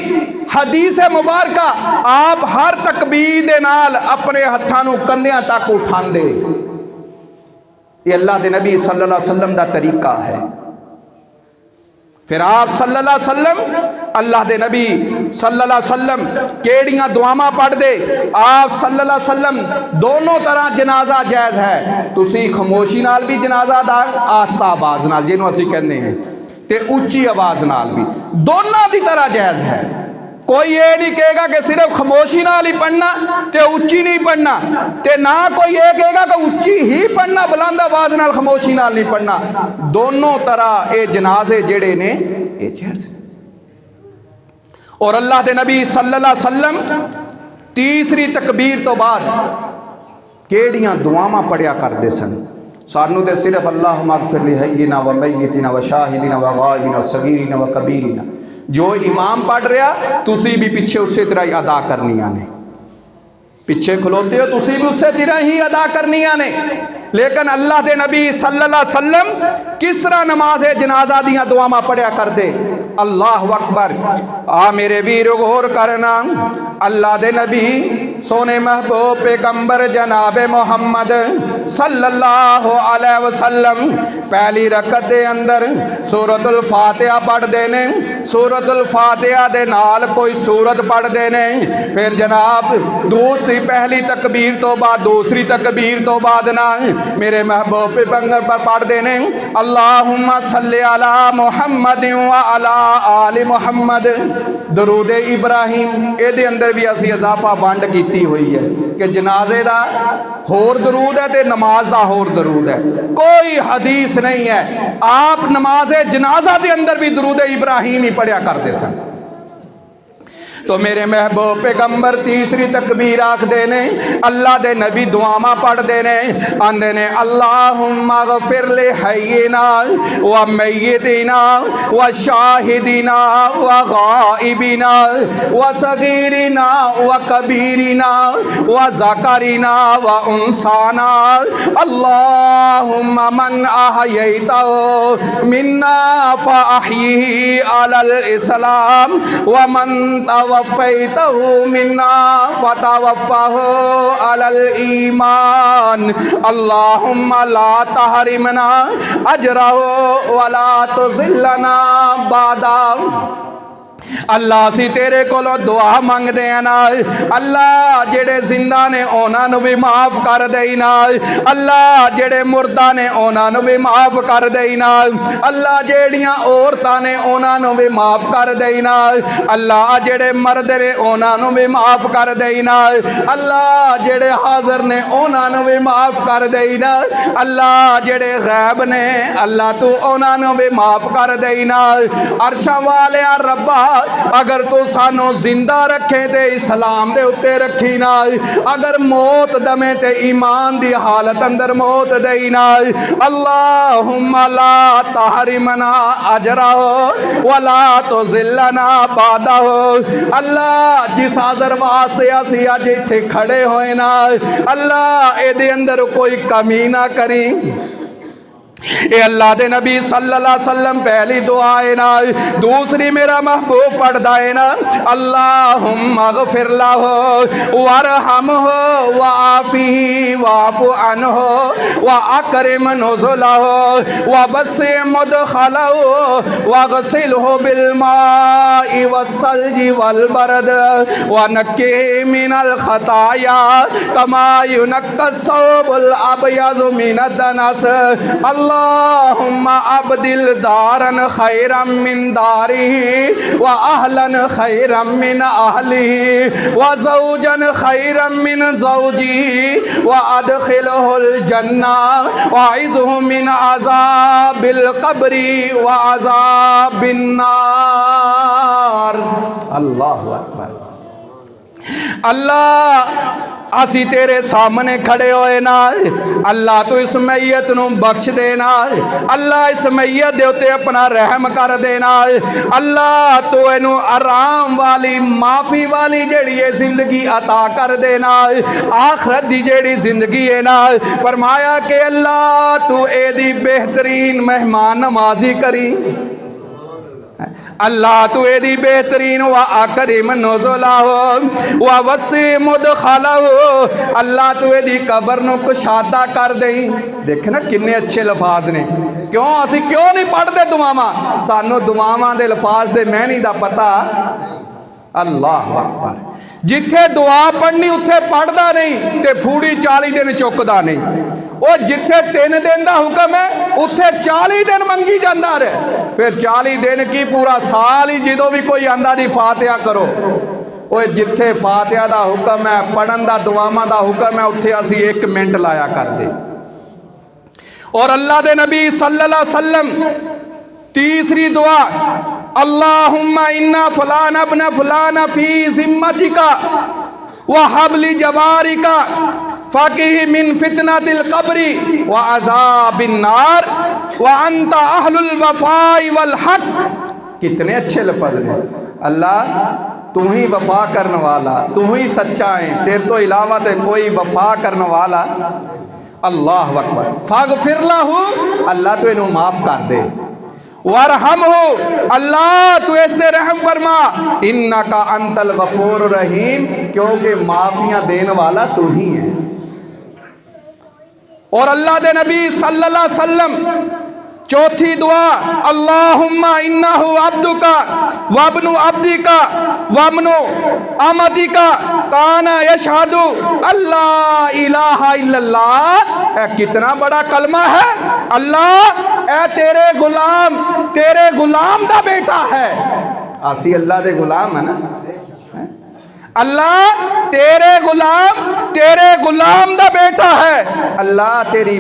हदीस मुबारका आप हर तकबीर दे नाल अपने हत्थां नूं कंधियां तक उठांदे। ये अल्लाह दे नबी सल्लल्लाहु अलैहि वसल्लम दा तरीका है। फिर आप सल्लल्लाहु अलैहि वसल्लम अल्लाह दे नबी सल्लल्लाहु अलैहि वसल्लम केड़ियां दुआवां पढ़ दे। आप सल्लल्लाहु अलैहि वसल्लम दोनों तरह जनाजा जायज़ है। तुसी खामोशी नाल भी जनाजा दा, आस्ता आवाज़ नाल जिन्हों असीं कहंदे हैं, ते उच्ची आवाज़ नाल भी, दोनों की तरह जायज़ है। कोई ये नहीं कहेगा कि सिर्फ खामोशी नाल ही पढ़ना ते उच्ची नहीं पढ़ना, ते ना कोई ये कहेगा कि उच्ची ही पढ़ना बुलंद आवाज़ नाल खामोशी नाल नहीं पढ़ना। दोनों तरह ये जनाजे जेड़े ने ये जायज़ है। और अल्लाह दे नबी सल्लल्लाहु अलैहि वसल्लम तीसरी तकबीर तो बाद केड़ियां दुआवां पढ़िया करते सन। सानू तो सिर्फ अल्लाह मगफिर लिहय्यिना व मय्यितिना व शाहिदिना व गायबिना व सगीरिना व कबीरिना, जो इमाम पढ़ रहा तुसी भी पिछे उस तरह ही अदा करनिया ने, पिछे खलोते हो तुसी भी उस तरह ही अदा करनिया ने। लेकिन अल्लाह के नबी सल्लल्लाहु अलैहि वसल्लम किस तरह नमाज जनाजा दियां दुआवां पढ़िया करते। अल्लाह अकबर। आ मेरे वीर गौर करना, अल्लाह के नबी सोने महबूब पैगंबर जनाब मोहम्मद सल्लल्लाहु अलैहि वसल्लम पहली रकत दे अंदर सूरतुल फातिहा पढ़ते ने, सूरतुल फातिहा दे नाल कोई सूरत पढ़ते ने, फिर जनाब दूसरी पहली तकबीर तो बाद दूसरी तकबीर तो बाद ना मेरे महबूब पैगंबर पर पढ़ते ने अल्लाहुम्मा सल्ली अला मुहम्मद व अला आलि मुहम्मद। दरूद इब्राहिम ये अंदर भी असी इजाफा वंड की हुई है कि जनाजे का होर दरूद है तो नमाज का होर दरूद है, कोई हदीस नहीं है। आप नमाज जनाजा के अंदर भी दरूद इब्राहिम ही पढ़िया करते सन। तो मेरे महबूब पैगंबर तीसरी तकबीर आखते ने, अल्लाह दे नबी दुआवां पढ़ते ने, आंदे ने अल्लाहुम्मा गफिर ले हय्यिना व मय्यितिना व शाहिदिना व गाइबिना व सगीरिना व कबीरिना व ज़करिना व उनसाना, अल्लाहुम्मा मन अहयैतहु मिन्ना फ़अहयिही अलल इस्लाम व मन तवफ़्फ़ैतहु मिन्ना फ़तवफ़्फ़हु अलल ईमान, अल्लाहुम्मा ला तहरिमना अजरहु व ला तुज़िल्लना बादा। अल्लाह असी तेरे कोलों दुआ मंगते हैं ना, अल्लाह जेड़े जिंदा ने उन्होंने भी माफ कर देना, अल्लाह जेड़े मुर्दा ने उन्होंने भी माफ कर देना, अल्लाह जेड़ियां औरतां ने उन्होंने भी माफ कर देना, अल्लाह जेड़े मर्द ने उन्होंने भी माफ कर देना, अल्लाह जेड़े हाजिर ने उन्होंने भी माफ कर देना, अल्लाह जेड़े गैब ने अल्लाह तू उन्होंने भी माफ कर देना। अरशा वाले रब्बा अगर तू सानू जिंदा रखे ते इस्लाम दे उत्ते रखी ना, अगर मौत दमे ते ईमान दी हालत अंदर मौत देई ना, अल्लाहुम्मा ला तहरिमना अजरहु वला तुज़िल्लना बादहु। अल्लाह जिस हाज़र वास्ते असी अज इत्थे खड़े होए ना, अल्लाह एदे अंदर कोई कमी ना करी। ये अल्लाह दे नबी सल्लल्लाहु अलैहि वसल्लम पहली दुआ है ना, दूसरी मेरा महबूब पढ़दा है ना अल्लाहुम्मा गफिर लहु वरहमहु वआफिही वाफु अन्हु व अकरिम नुज़ुलहु व बस्सि मुदखलहु वगसिलहु बिल माइ वस्सल्जि वल बरद व नक्किही मिनल खताया कमा युनक्कस सौबुल अबयज़ु मिनद दनस। अल्लाहुम्मा अब्दिल दारन खैरम मिन दारिही व अहलन खैरम मिन अहलिही व ज़ौजन खैरम मिन ज़ौजिही व अदखिलहुल जन्ना व अइज़हु मिन अज़ाबिल क़ब्रि व अज़ाबिन नार। अल्लाहु अकबर। अल्लाह असी तेरे सामने खड़े होए ना, अल्लाह तू इस मैयत नू बख्श देना, अल्लाह इस मैयत दे उत्ते अपना रहम कर देना, अल्लाह तू इनू आराम वाली माफी वाली जेड़ी है जिंदगी अता कर देना। आखरत दी जेड़ी जिंदगी है ना, फरमाया कि अल्लाह तू एदी बेहतरीन मेहमान नवाजी करी, अल्लाह तू एदी बेहतरीन व अकरिम नुज़ुलहु व वस्सि मुदखलहु, अल्लाह तू एदी कबर नू कुशादा कर देई। देखे ना किन्ने अच्छे लफाज ने, क्यों असी क्यों नहीं पढ़ते दुआवां, सानू दुआवां दे लफाज दे मैनी दा पता। अल्लाह अकबर। जिथे दुआ पढ़नी उत्थे पढ़दा नहीं ते फूड़ी 40 दिन चुकदा नहीं, वो जिथे 3 दिन का हुक्म है उत्थे 40 दिन मंगी जाता रहे, फिर 40 दिन की पूरा साल ही जो भी कोई आंदा जी फातिहा करो। वो जिथे फातिहा का हुक्म है पढ़न का दुआवां का हुक्म है उत्थे असी 1 मिनट लाया कर दे। और अल्लाह के नबी सल्लल्लाहु अलैहि वसल्लम तीसरी दुआ अल्लाहुम्मा इन्ना फलाना इब्न फलाना फी जिम्मतिका व हबली जबारिका फ़ाकिही मिन फितनतिल क़ब्रि व अज़ाबिन नार व अंत अहलुल वफ़ाई वल हक़। कितने अच्छे लफ्ज़ हैं। अल्लाह तू ही वफ़ा करने वाला, तू ही सच्चा है, तेरे तो इलावा तो कोई वफ़ा करने वाला। अल्लाह अकबर। फ़ग़फ़िर लहू, अल्लाह तो इन्हें माफ़ कर दे। वरहमहू, अल्लाह तू इससे रहम फरमा। इन्नका अंतल गफूर रहीम, क्योंकि माफियां देने वाला तू ही है। और अल्लाह दे नबी सल्लल्लाहु अलैहि वसल्लम चौथी दुआ, अल्लाहुम्मा इन्नहु अब्दुका वब्नु अब्दिका वब्नु अमदिका काना यशहदु अल्लाह इलाहा इल्लल्लाह। कितना बड़ा कलमा है। अल्लाह ए तेरे गुलाम दा बेटा है। आसी अल्लाह दे गुलाम है ना। अल्लाह तेरे गुलाम दा बेटा है। अल्लाह तेरी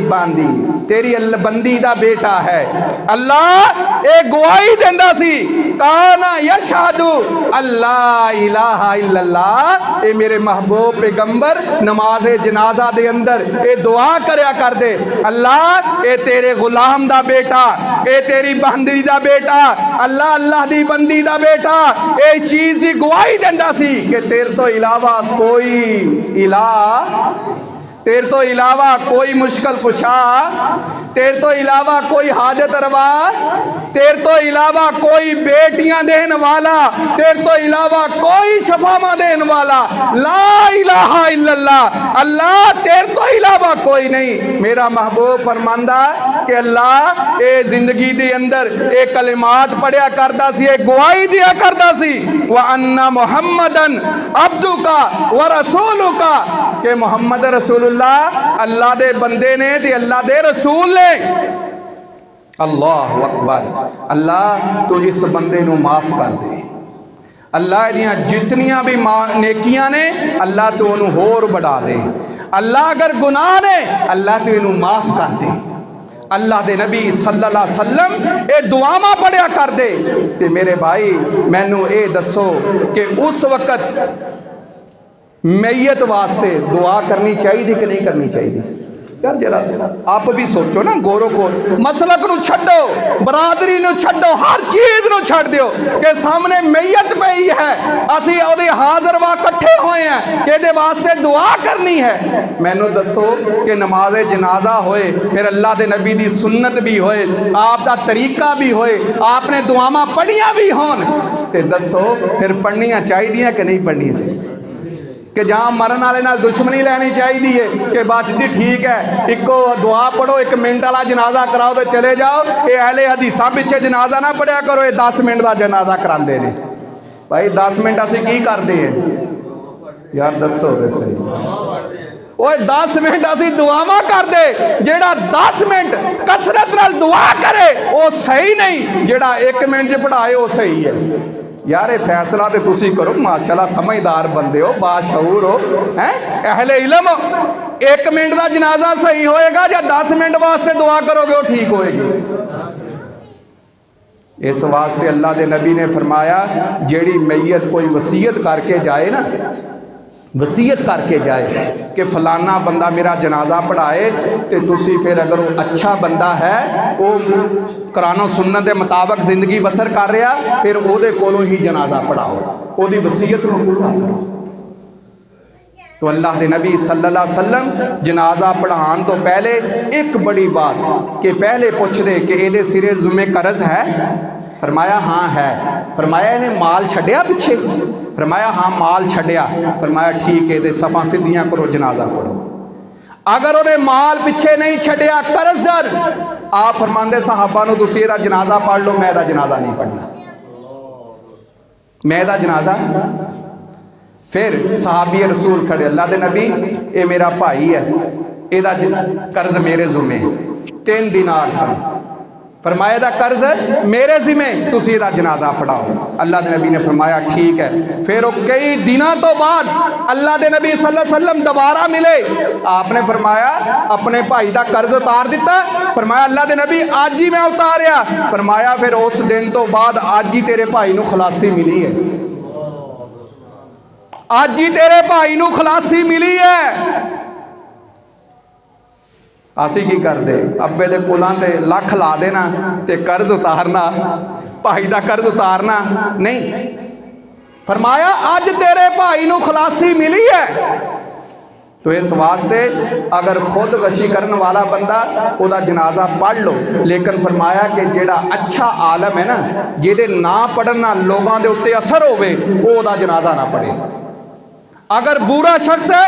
बंदी दा बेटा है। अल्लाह एक गवाही देंदा सी, काना यशहदु अल्लाह इलाहा इल्लल्लाह। ए मेरे महबूब पैगंबर नमाज जनाजा दे अंदर ए दुआ करया कर दे, अल्लाह ए तेरे गुलाम दा बेटा, ए तेरी बंदी दा बेटा, अल्लाह अल्लाह दी बंदी दा बेटा ए चीज दी गवाही देंदा सी कि तेरे तो इलावा कोई इलाह, तेरे तो इलावा कोई मुश्किल कुशा, तेरे तो इलावा कोई हाजत रवा, तेरे तो इलावा कोई बेटियां देने वाला, तेरे तो इलावा कोई शफामा देने वाला, ला इलाहा इल्लल्लाह। अल्लाह तेरे तो इलावा कोई नहीं। मेरा महबूब फरमांदा कि अल्लाह ए जिंदगी दे अंदर एक कलिमात पढ़िया करदा सी, एक गवाही दिया करदा सी, व अन्ना मुहम्मदन अब्दुका व रसूलुका, के मोहम्मद रसूलुल्लाह अल्लाह दे बंदे ने ते अल्लाह दे रसूल ने। अल्लाह अकबर। अल्लाह तू इस बंदे नू माफ कर दे। अल्लाह दियां जितनियां भी नेकियां ने अल्लाह तू उन्हें होर बढ़ा दे। अल्लाह अगर गुनाह ने अल्लाह तू इन्हू माफ कर दे। अल्लाह दे नबी सल्लल्लाहु अलैहि वसल्लम ए दुआवां पढ़िया कर दे। ते मेरे भाई मैनू ए दसो कि उस वक़्त मैयत वास्ते दुआ करनी चाहिए कि नहीं करनी चाहिए? यार जरा आप भी सोचो ना, गोरो को मसलक नू छड्डो, बरादरी नू छड्डो, हर चीज नू छड्ड दियो कि सामने मैयत पई है, असी ओदे हाज़र वा इकट्ठे होए हैं कि इहदे वास्ते दुआ करनी है। मैनू दसो कि नमाज जनाजा होए, फिर अल्लाह दे नबी दी सुन्नत भी होए, आप दा तरीका भी होए, आपने दुआवां पढ़ियां भी होन, ते दसो फिर पढ़नियां चाहिए कि नहीं पढ़नियां चाहिए? कि जहाँ मरन वाले नाल दुश्मनी लैनी चाहिए है कि बच जी ठीक है, इको दुआ पढ़ो, 1 मिनट वाला जनाजा कराओ तो चले जाओ। ये अहले हदीसा पिछे जनाजा ना पढ़िया करो, ये 10 मिनट का जनाजा कराते हैं। भाई 10 मिनट असी की करते हैं यार, दसो तो सही। वो 10 मिनट असी दुआवां करते, जेड़ा 10 मिनट कसरत नाल दुआ करे वो सही नहीं, जेड़ा 1 मिनट च पढ़ाए वो सही है। यार ये फैसला तो तुसी करो, माशाल्लाह समझदार बंदे हो, बाशऊर हो, हैं अहले इलम। 1 मिनट का जनाजा सही होएगा या 10 मिनट वास्ते दुआ करोगे वो ठीक होएगी? इस वास्ते अल्लाह के नबी ने फरमाया, जेड़ी मैयत कोई वसीयत करके जाए ना, वसीयत करके जाए कि फलाना बंदा मेरा जनाजा पढ़ाए, तो तुसी फिर अगर वो अच्छा बंदा है, वो कुरान और सुन्नत के मुताबिक जिंदगी बसर कर रहा, फिर ओदे कोलों ही जनाजा पढ़ाओ, ओदी वसीयत को पूरा करो। तो अल्लाह के नबी सल्लल्लाहु अलैहि वसल्लम जनाजा पढ़ाने तो पहले एक बड़ी बात कि पहले पूछते कि ये सिरे जुम्मे कर्ज है? फरमाया हाँ है। फरमाया इन्हें माल छड्या पिछे? फरमाया हाँ माल छड्या। फरमाया ठीक है, तो सफ़ा सीधियां करो, जनाजा पढ़ो। अगर उन्हें माल पिछे नहीं छड्या, कर्जदार, आप फरमाते साहबा नूं तुसीं इहदा जनाजा पढ़ लो, मैं इहदा जनाजा नहीं पढ़ना, मैं इहदा जनाजा। फिर सहाबी रसूल खड़े, अल्लाह दे नबी ये मेरा भाई है, इहदा कर्ज मेरे जुम्मे 3 दिनार सन। फरमाया दा कर्ज मेरे जिम्मे, तुसीं इहदा जनाजा पढ़ाओ। अल्लाह के नबी ने फरमाया ठीक है। फिर वो कई दिनों तो बाद अल्लाह के नबी सल्लल्लाहु अलैहि वसल्लम दोबारा मिले, आपने फरमाया अपने भाई का कर्ज उतार दिता? फरमाया अल्लाह के नबी अज ही मैं उतारिया। फरमाया फिर उस दिन तो बाद अज ही तेरे भाई नूं खलासी मिली है, अज ही तेरे भाई नूं खलासी मिली है। असी की करते अब्बे दे पुलां ते लख ला देना ते कर्ज उतारना, भाई का कर्ज उतारना नहीं। फरमाया अज तेरे भाई नूं खलासी मिली है, तो इस वास्ते अगर खुदकशी करने वाला बंदा उदा जनाजा पढ़ लो। लेकिन फरमाया कि जेड़ा अच्छा आलम है ना, जिहदे ना पढ़न नाल लोगों के उत्ते असर होवे, वो उदा जनाजा ना पढ़े। अगर बुरा शख्स है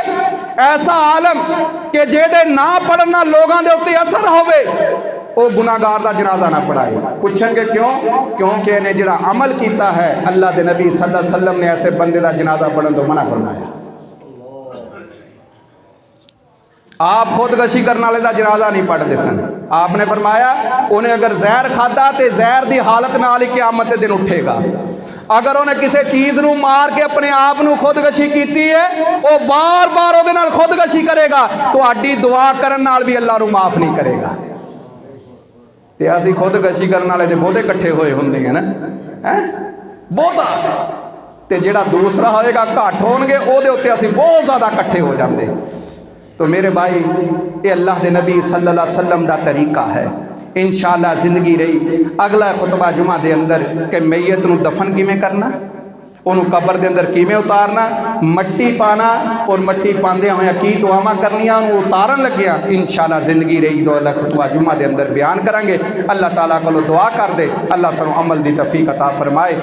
ऐसा आलम कि जेदे ना पढ़न नाल लोगों के उत्ते असर होवे, वो गुनाहगार का जनाजा ना पढ़ाए। पूछेंगे क्यों? क्योंकि इन्हें जिहड़ा अमल किया है, अल्लाह के नबी सल्लल्लाहु अलैहि वसल्लम ने ऐसे बंदे का जनाजा पढ़ने तो मना फरमाया। आप खुदकशी करने वाले का जनाजा नहीं पढ़ते सन। आपने फरमाया उन्हें अगर जहर खादा तो जहर की हालत नाल ही क़यामत के दिन उठेगा। अगर उन्हें किसी चीज़ नूं मार के अपने आप नूं खुदकशी की है, वो बार बार उहदे नाल खुदकशी करेगा, तुहाडी दुआ करन नाल भी अल्लाह नूं माफ़ नहीं करेगा। ते असीं खुदकशी करने वाले तो बहुते इकट्ठे होए हुंदे हैं ना, हैं बहुता, ते जिहड़ा दूसरा होएगा घट होणगे, उहदे उत्ते असीं बहुत ज़्यादा इकट्ठे हो जाते। तो मेरे भाई, ये अल्लाह के नबी सल्लल्लाहु अलैहि वसल्लम का तरीका है। इंशाअल्लाह जिंदगी रही अगला खुतबा जुमा के अंदर कि मैयत नूं दफन किवें करना, उन्होंने कबर के अंदर किवें उतारना, मट्टी पाना और मट्टी पांदे होया की दुआवां करनियां, उन्होंने उतारन लग्या इंशाअल्लाह जिंदगी रही तो अल्लाह खुतबा जुमा के अंदर बयान करांगे। अल्लाह ताला कोलों दुआ कर दे अल्लाह सानूं अमल दी तौफीक अता फरमाए।